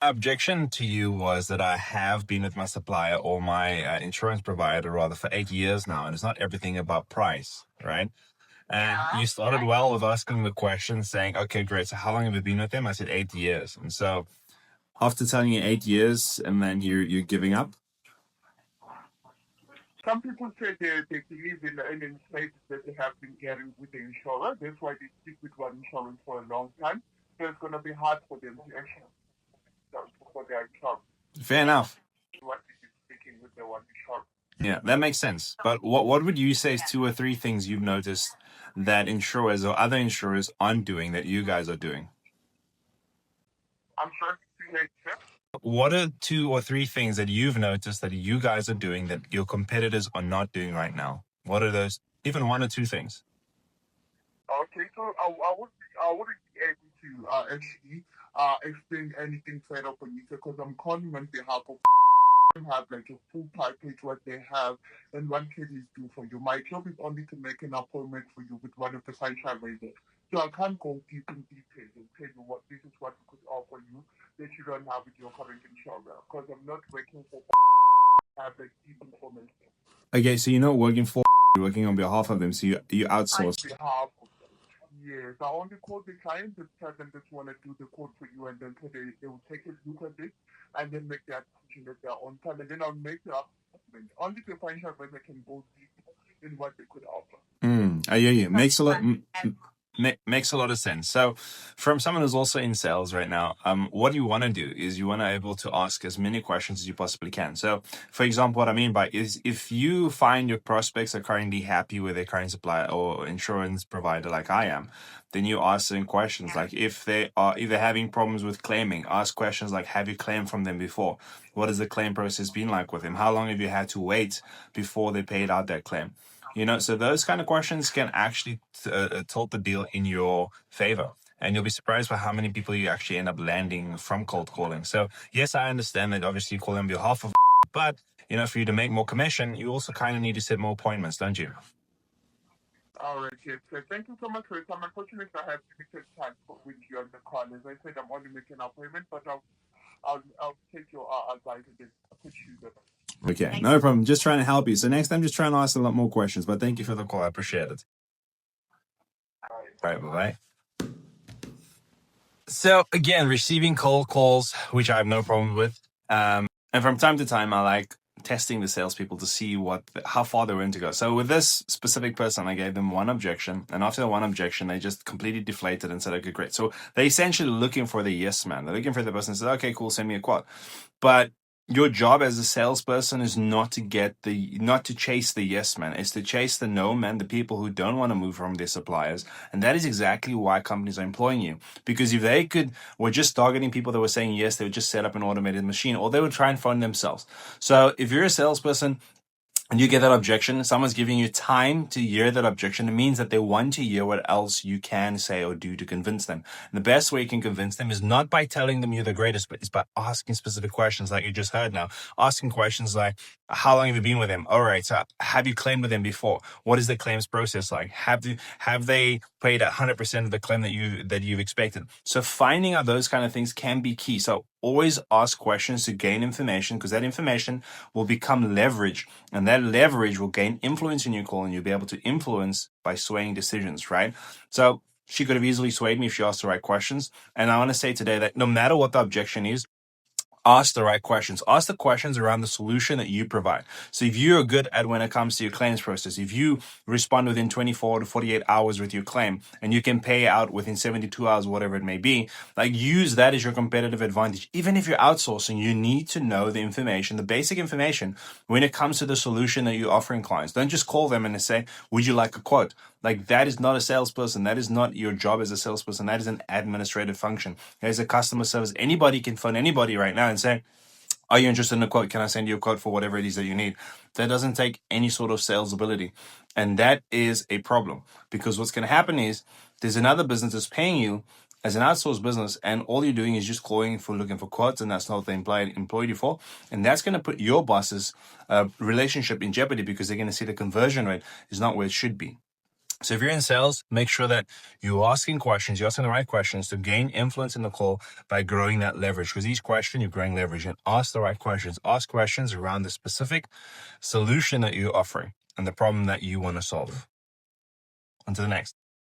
Objection to you was that I have been with my supplier or my insurance provider rather for 8 years now, and it's not everything about price, right? And you started well with asking the question, saying, "Okay, great. So how long have you been with them?" I said 8 years, and so after telling you 8 years, and then you're giving up. Some people say they believe in the insights that they have been getting with the insurer. That's why they stick with one insurance for a long time. So it's going to be hard for them to actually for their insurance. Fair enough. What is sticking with the one insurance? Yeah, that makes sense. But what would you say is 2 or 3 things you've noticed that insurers or other insurers aren't doing that you guys are doing? I'm sure it's like that. What are 2 or 3 things that you've noticed that you guys are doing that your competitors are not doing right now? What are those? Even 1 or 2 things. Okay, so I wouldn't be able to actually explain anything further for you because I'm calling on behalf of have like a full package what they have and what can is do for you. My job is only to make an appointment for you with one of the financial raisers. So I can't go deep in details and tell you what this is what we could offer you that you don't have with your current insurer because I'm not working for have like deep information. Okay, so you're not working for, you're working on behalf of them, so you outsource. On behalf of them. Yes, I only call the client to tell them just want to do the code for you and then they will take a look at it and then make their decision at their own time and then I'll make the appointment. Only the financial advisor can go deep in what they could offer. I hear you. Makes a lot of sense. So, from someone who's also in sales right now, what you want to do is you want to able to ask as many questions as you possibly can. So, for example, what I mean by is if you find your prospects are currently happy with their current supplier or insurance provider, like I am, then you ask certain questions. Like if they're having problems with claiming, ask questions like, "Have you claimed from them before? What has the claim process been like with them? How long have you had to wait before they paid out that claim?" So those kind of questions can actually tilt the deal in your favor. And you'll be surprised by how many people you actually end up landing from cold calling. So, yes, I understand that obviously you call on behalf of, but, for you to make more commission, you also kind of need to set more appointments, don't you? All right, yes. So thank you so much for your time. Unfortunately, I have limited time with you on the call. As I said, I'm only making an appointment, but I'll take your advice and just put you there. Okay, no problem. Just trying to help you. So next time, just try and ask a lot more questions. But thank you for the call. I appreciate it. All right, bye-bye. So again, receiving cold calls, which I have no problem with. And from time to time, I like testing the salespeople to see how far they're willing to go. So with this specific person, I gave them one objection, and after the one objection, they just completely deflated and said, "Okay, great." So they're essentially looking for the yes man. They're looking for the person who says, "Okay, cool, send me a quote." But your job as a salesperson is not to chase the yes man. It's to chase the no man, the people who don't want to move from their suppliers. And that is exactly why companies are employing you. Because if they were just targeting people that were saying yes, they would just set up an automated machine, or they would try and phone themselves. So if you're a salesperson and you get that objection, someone's giving you time to hear that objection, it means that they want to hear what else you can say or do to convince them. And the best way you can convince them is not by telling them you're the greatest, but it's by asking specific questions like you just heard now. Asking questions like, how long have you been with them? All right, so have you claimed with them before? What is the claims process like? Have they paid 100% of the claim that you've expected? So finding out those kind of things can be key. So always ask questions to gain information, because that information will become leverage, and that leverage will gain influence in your call, and you'll be able to influence by swaying decisions, right? So she could have easily swayed me if she asked the right questions. And I want to say today that no matter what the objection is, ask the right questions. Ask the questions around the solution that you provide. So if you're good at when it comes to your claims process, if you respond within 24 to 48 hours with your claim and you can pay out within 72 hours, whatever it may be, like use that as your competitive advantage. Even if you're outsourcing, you need to know the information, the basic information when it comes to the solution that you're offering clients. Don't just call them and say, "Would you like a quote?" Like that is not a salesperson. That is not your job as a salesperson. That is an administrative function. As a customer service, anybody can phone anybody right now and say, "Are you interested in a quote? Can I send you a quote for whatever it is that you need?" That doesn't take any sort of sales ability. And that is a problem, because what's going to happen is there's another business that's paying you as an outsourced business, and all you're doing is just calling for looking for quotes, and that's not what they employed you for. And that's going to put your boss's relationship in jeopardy, because they're going to see the conversion rate is not where it should be. So if you're in sales, make sure that you're asking questions, you're asking the right questions to gain influence in the call by growing that leverage. Because each question, you're growing leverage, and ask the right questions. Ask questions around the specific solution that you're offering and the problem that you want to solve. On to the next.